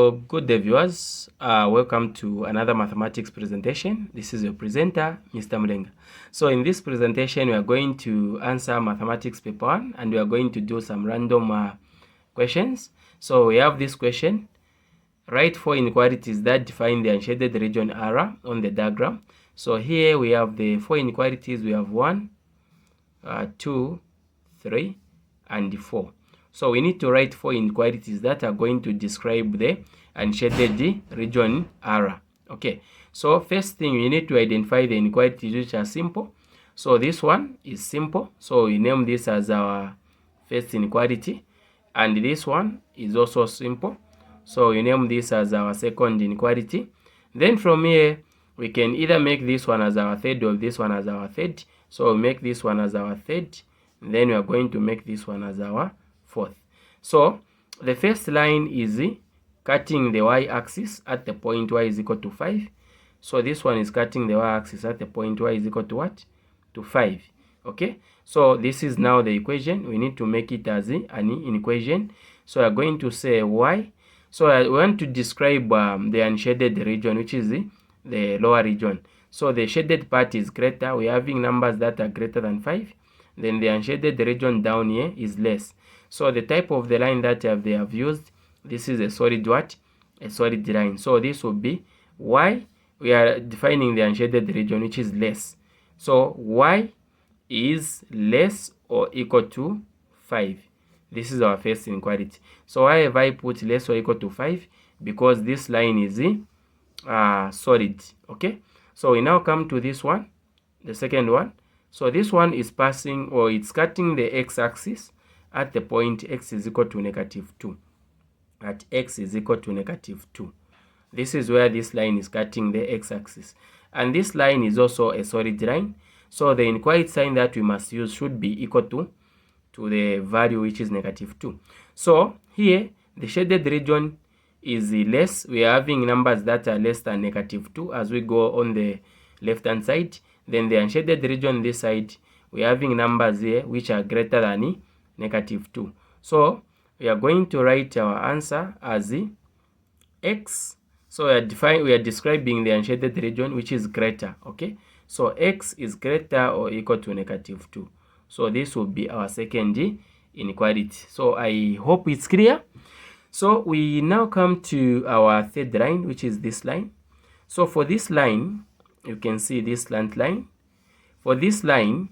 Good day viewers, welcome to another mathematics presentation. This is your presenter, Mr. Mlenga. So in this presentation, we are going to answer mathematics paper 1 and we are going to do some random questions. So we have this question: write 4 inequalities that define the unshaded region R on the diagram. So here we have the 4 inequalities. We have 1, 2, 3, and 4. So we need to write 4 inequalities that are going to describe the unshaded region R. Okay, so first thing, we need to identify the inequalities which are simple. So this one is simple, so we name this as our first inequality, and this one is also simple, so we name this as our second inequality. Then from here, we can either make this one as our third or this one as our third. So we make this one as our third, then we are going to make this one as our fourth. So the first line is cutting the y-axis at the point y is equal to 5. So this one is cutting the y-axis at the point y is equal to what? To 5. Okay, so this is now the equation. We need to make it as an equation. So we are going to say y. So I want to describe the unshaded region, which is the lower region. So the shaded part is greater. We are having numbers that are greater than 5. Then the unshaded region down here is less. So the type of the line that they have used, this is a solid what? A solid line. So this will be y. We are defining the unshaded region, which is less. So y is less or equal to 5. This is our first inequality. So why have I put less or equal to 5? Because this line is solid. Okay, so we now come to this one, the second one. So this one is passing, or it's cutting the x-axis at the point x is equal to -2. At x is equal to -2. This is where this line is cutting the x-axis. And this line is also a solid line. So the inequality sign that we must use should be equal to the value which is -2. So here, the shaded region is less. We are having numbers that are less than -2 as we go on the left-hand side. Then the unshaded region this side, we are having numbers here which are greater than -2. So we are going to write our answer as x. So we are describing the unshaded region which is greater. Okay, so x is greater or equal to -2. So this will be our second inequality. So I hope it's clear. So we now come to our third line, which is this line. So for this line, you can see this slant line. For this line,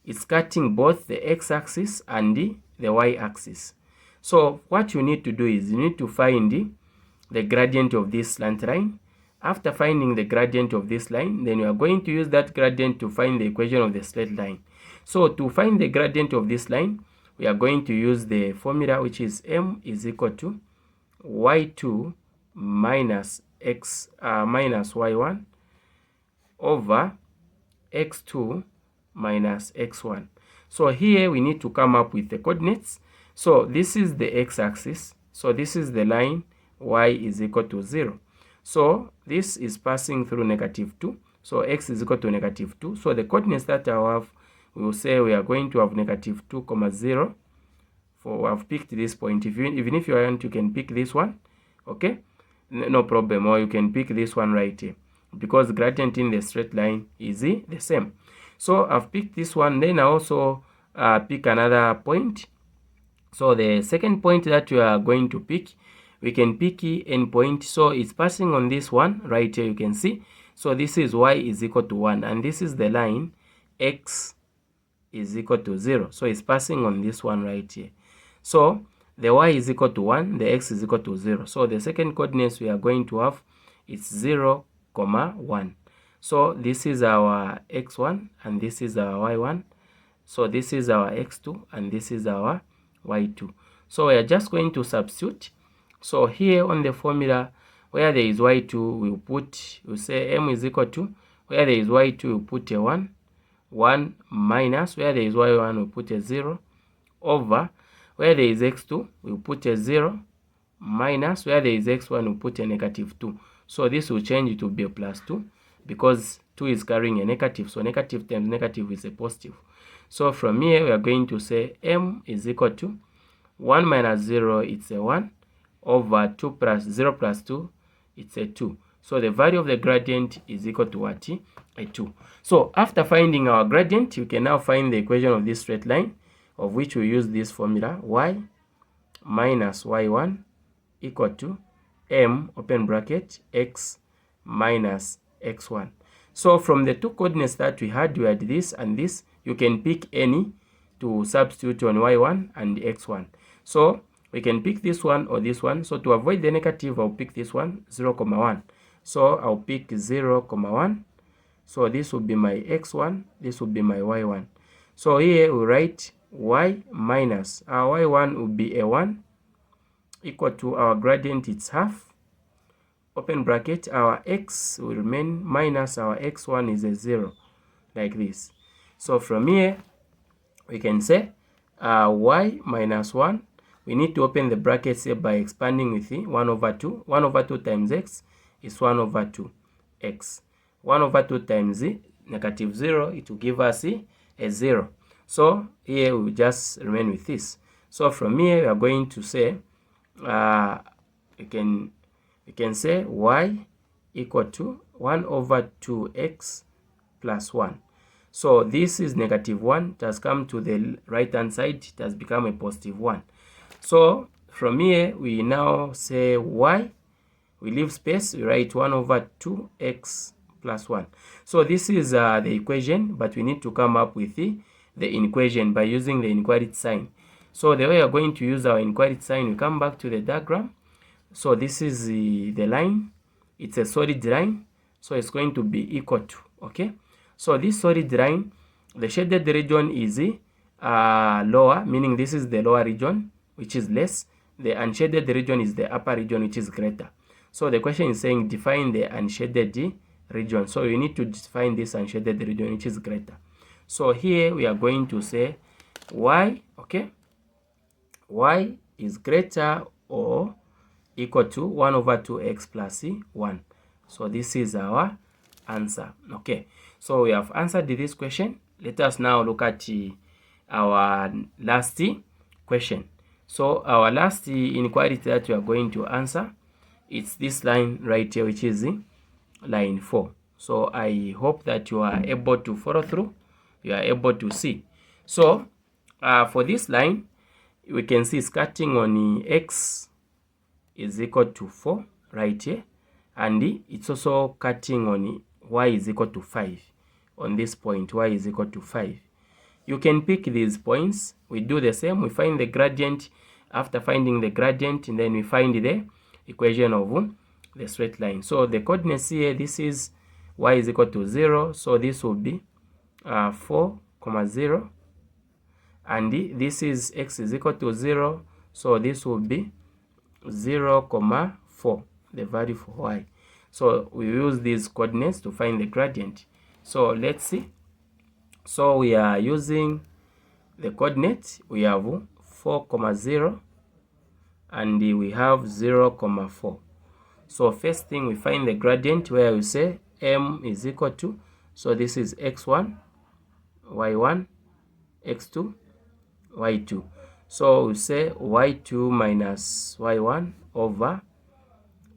it's cutting both the x-axis and the y-axis. So what you need to do is you need to find the gradient of this slant line. After finding the gradient of this line, then you are going to use that gradient to find the equation of the straight line. So to find the gradient of this line, we are going to use the formula, which is m is equal to y2 minus minus y1 over x2 minus x1. So here we need to come up with the coordinates. So this is the x-axis. So this is the line y is equal to 0. So this is passing through -2. So x is equal to -2. So the coordinates that I have, we will say we are going to have -2, 0. For we have picked this point. Even if you want, you can pick this one. Okay, no problem. Or you can pick this one right here, because gradient in the straight line is the same. So I've picked this one. Then I also pick another point. So the second point that we are going to pick, we can pick end point. So it's passing on this one right here, you can see. So this is y is equal to 1, and this is the line x is equal to 0. So it's passing on this one right here. So the y is equal to 1, the x is equal to 0. So the second coordinates we are going to have is 0, 1. So this is our x1 and this is our y1. So this is our x2 and this is our y2. So we are just going to substitute. So here on the formula, where there is y2, we'll say m is equal to, where there is y2, we'll put a 1, minus, where there is y1, we'll put a 0, over, where there is x2, we'll put a 0, minus, where there is x1, we'll put a -2. So this will change to be a +2, because 2 is carrying a negative, so negative times negative is a positive. So from here, we are going to say m is equal to 1 minus 0, it's a 1, over 2 plus 0 plus 2, it's a 2. So the value of the gradient is equal to what? A 2. So after finding our gradient, you can now find the equation of this straight line, of which we use this formula, y minus y1 equal to m, open bracket, x minus x1. So from the two coordinates that we had this and this, you can pick any to substitute on y1 and x1. So we can pick this one or this one. So to avoid the negative, I'll pick this one, 0, 1. So I'll pick 0, 1. So this will be my x1, this will be my y1. So here we write y minus, our y1 will be a 1, equal to our gradient, it's half, open bracket, our x will remain minus our x1 is a 0, like this. So from here, we can say y minus 1, we need to open the brackets here by expanding with the 1 over 2. 1 over 2 times x is 1 over 2 x. 1 over 2 times negative 0, it will give us a 0. So here we will just remain with this. So from here, we are going to say, we can say y equal to 1 over 2x plus 1. So this is negative 1. It has come to the right hand side. It has become a positive 1. So from here, we now say y. We leave space. We write 1 over 2x plus 1. So this is the equation, but we need to come up with the inequation by using the inequality sign. So the way we are going to use our inequality sign, we come back to the diagram. So this is the line. It's a solid line. So it's going to be equal to, okay? So this solid line, the shaded region is lower, meaning this is the lower region, which is less. The unshaded region is the upper region, which is greater. So the question is saying define the unshaded region. So you need to define this unshaded region, which is greater. So here we are going to say y, okay? Y is greater or equal to 1 over 2x plus 1. So this is our answer. Okay, so we have answered this question. Let us now look at our last question. So our last inequality that we are going to answer, it's this line right here, which is line 4. So I hope that you are able to follow through, you are able to see. So for this line, we can see it's cutting on x is equal to 4 right here, and it's also cutting on y is equal to 5. On this point, y is equal to 5. You can pick these points. We do the same. We find the gradient. After finding the gradient, and then we find the equation of the straight line. So the coordinates here, this is y is equal to 0. So this will be 4, 0. And this is x is equal to 0. So this will be 0, 4, the value for y. So we use these coordinates to find the gradient. So let's see. So we are using the coordinates. We have 4, 0, and we have 0, 4. So first thing, we find the gradient where we say m is equal to, so this is x1, y1, x2, y2. So we say y2 minus y1 over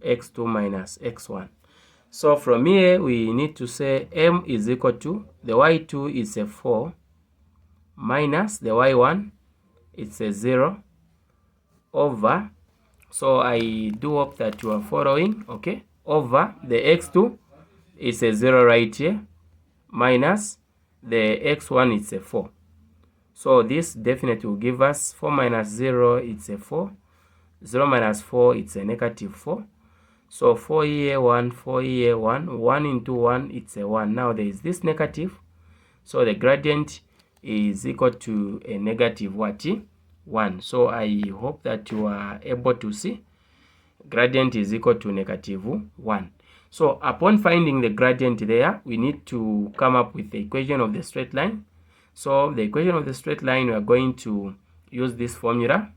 x2 minus x1. So from here, we need to say m is equal to, the y2 is a 4, minus the y1, it's a 0, over, so I do hope that you are following, okay, over the x2 is a 0 right here, minus the x1, it's a 4. So this definitely will give us 4 minus 0, it's a 4. 0 minus 4, it's a negative 4. So 4 here, 1, 4 here, 1. 1 into 1, it's a 1. Now there is this negative. So the gradient is equal to a negative what? 1. So I hope that you are able to see. Gradient is equal to negative 1. So upon finding the gradient there, we need to come up with the equation of the straight line. So the equation of the straight line, we are going to use this formula.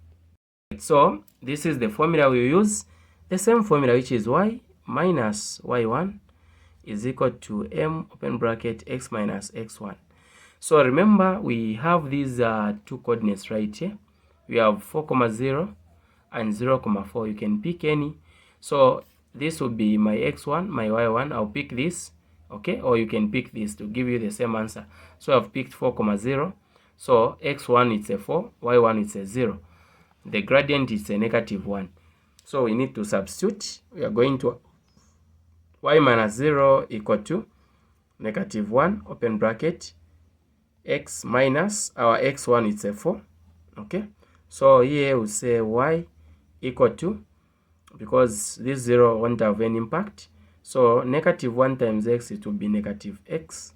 So this is the formula we use. The same formula, which is y minus y1 is equal to m, open bracket, x minus x1. So remember, we have these two coordinates right here. We have 4, 0, and 0,4. You can pick any. So this will be my x1, my y1. I'll pick this, okay, or you can pick this to give you the same answer. So I've picked 4,0. So x1 it's a 4, y1 it's a 0. The gradient is a -1. So we need to substitute. We are going to y minus 0 equal to -1, open bracket, x minus, our x1 is a 4, okay. So here we say y equal to, because this 0 won't have any impact, so -1 times x, it will be -x.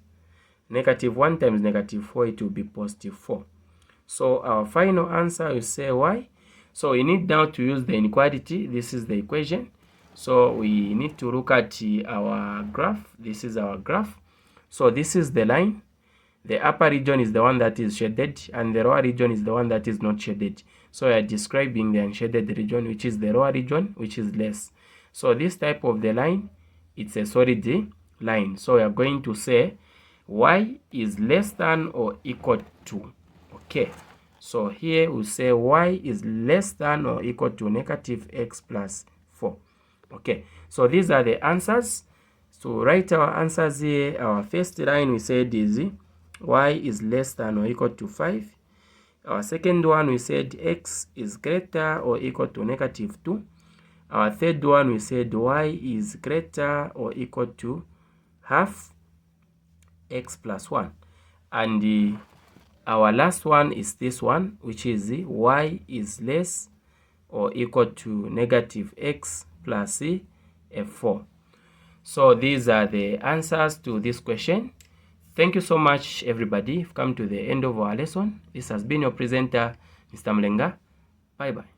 -1 times -4, it will be +4. So our final answer will say y. So we need now to use the inequality. This is the equation. So we need to look at our graph. This is our graph. So this is the line. The upper region is the one that is shaded, and the lower region is the one that is not shaded. So we are describing the unshaded region, which is the lower region, which is less. So this type of the line, it's a solid line. So we are going to say y is less than or equal to, okay. So here we say y is less than or equal to -x plus 4. Okay, so these are the answers. So write our answers here. Our first line we said is y is less than or equal to 5. Our second one we said x is greater or equal to -2. Our third one we said y is greater or equal to half x plus 1. And our last one is this one, which is y is less or equal to -x plus 4. So these are the answers to this question. Thank you so much, everybody. We've come to the end of our lesson. This has been your presenter, Mr. Mlenga. Bye-bye.